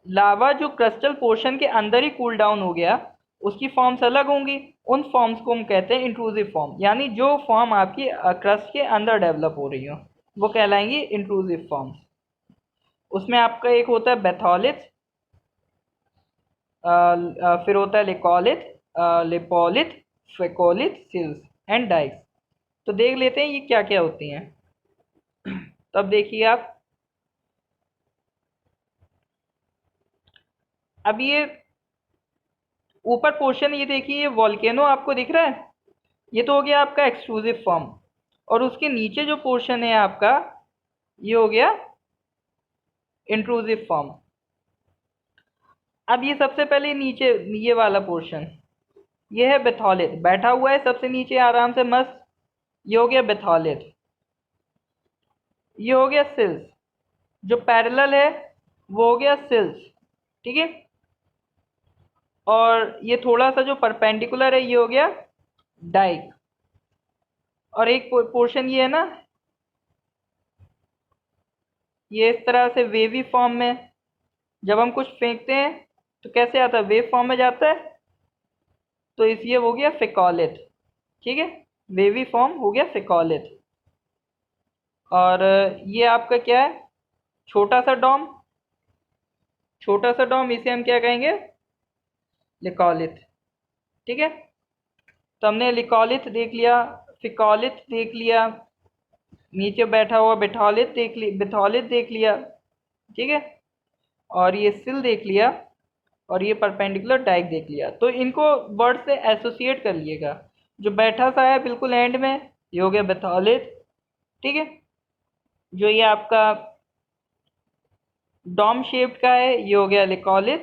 लावा जो क्रिस्टल पोर्शन के अंदर ही कूल डाउन हो गया, उसकी फॉर्म्स अलग होंगी, उन फॉर्म्स को हम कहते हैं इंट्रूसिव फॉर्म। यानी जो फॉर्म आपकी क्रस्ट के अंदर डेवलप हो रही हो वो कहलाएंगी इंट्रूसिव फॉर्म्स। उसमें आपका एक होता है बेथोलिथ, फिर होता है लिकोलिथ, लिपोलिथ, फेकोलिथ, सिल्स एंड डाइक्स। तो देख लेते हैं ये क्या क्या होती हैं। तब देखिए आप, अब ये ऊपर पोर्शन ये देखिए, ये वॉल्केनो आपको दिख रहा है, ये तो हो गया आपका एक्सक्लूसिव फॉर्म, और उसके नीचे जो पोर्शन है आपका ये हो गया इंट्रूसिव फॉर्म। अब ये सबसे पहले नीचे ये वाला पोर्शन ये है बेथोलिथ, बैठा हुआ है सबसे नीचे आराम से मस्त, ये हो गया बेथोलिथ। ये हो गया सिल्स, जो पैरेलल है वो हो गया सिल्स, ठीक है। और ये थोड़ा सा जो परपेंडिकुलर है ये हो गया डाइक। और एक पोर्शन ये है ना, ये इस तरह से वेवी फॉर्म में, जब हम कुछ फेंकते हैं तो कैसे आता है, वेव फॉर्म में जाता है, तो इस ये हो गया फेकोलिथ, ठीक है, वेवी फॉर्म हो गया फेकोलिथ। और ये आपका क्या है, छोटा सा डॉम, छोटा सा डॉम, इसे हम क्या कहेंगे, लिकोलिथ, ठीक है। तो हमने लिकोलिथ देख लिया, फिकोलिथ देख लिया, नीचे बैठा हुआ बेथोलिथ देख लिया, बेथोलिथ देख लिया, ठीक है, और ये सिल देख लिया, और ये परपेंडिकुलर डाइक देख लिया। तो इनको वर्ड से एसोसिएट कर लिएगा। जो बैठा सा है बिल्कुल एंड में ये हो गया बेथोलिथ, ठीक है। जो ये आपका डॉम शेप्ड का है ये हो गया लिकोलिथ,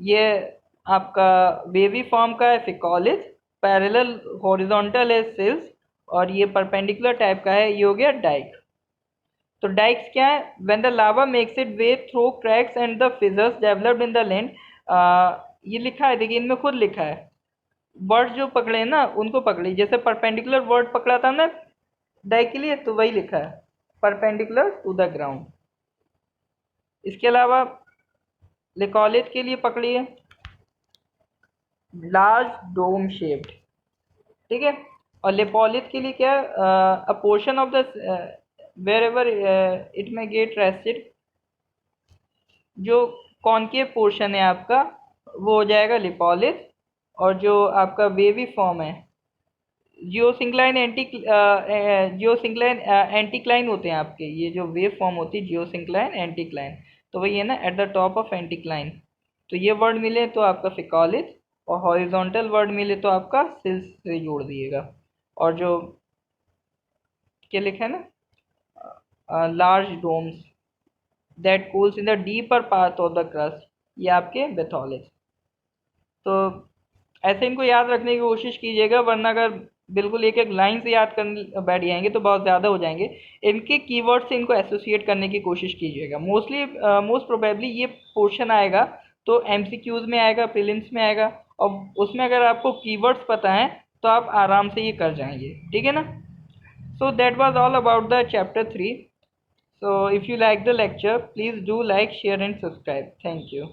ये आपका वेवी फॉर्म का है फिकोलिथ, पैरेलल हॉरिजॉन्टल है सिल्स, और ये परपेंडिकुलर टाइप का है ये हो गया डाइक। तो डाइक्स क्या है, when the lava makes it way through cracks and the fissures developed in the land ये लिखा है, देखिए इनमें खुद लिखा है। वर्ड जो पकड़े ना उनको पकड़ी, जैसे परपेंडिकुलर वर्ड पकड़ा था ना डाई के लिए, तो वही लिखा है, परपेंडिकुलर टू द ग्राउंड। इसके अलावा लिकोलिथ के लिए पकड़िए, लार्ज डोम शेप्ड, ठीक है। और लेपोलिथ के लिए क्या, a portion of the wherever it में गेट रेस्टेड, जो कॉनकेव पोर्शन है आपका वो हो जाएगा लिपोलिथ। और जो आपका वेवी फॉर्म है, जियोसिंक्लाइन एंटीक्लाइन होते हैं आपके, ये जो वेव फॉर्म होती है जियोसिंक्लाइन एंटीक्लाइन, तो वही है ना, at the top of anticline. तो ये वर्ड मिले तो आपका फिकॉलिथ, और हॉरिजॉन्टल वर्ड मिले तो आपका सिल्स से जोड़ दिएगा। और जो क्या लिखा है ना, large domes that cools in the deeper part of the crust, ये आपके बेथोलिथ। तो ऐसे इनको याद रखने की कोशिश कीजिएगा, वरना अगर बिल्कुल एक एक लाइन से याद करने बैठ जाएंगे तो बहुत ज़्यादा हो जाएंगे। इनके कीवर्ड से इनको एसोसिएट करने की कोशिश कीजिएगा। मोस्ट प्रोबेबली ये पोर्शन आएगा तो एमसीक्यूज में आएगा, प्रीलिम्स में आएगा, और उसमें अगर आपको कीवर्ड्स पता है तो आप आराम से ये कर जाएंगे, ठीक है ना। So that was all about the chapter 3। So if you like the lecture, please do like, share and subscribe. Thank you.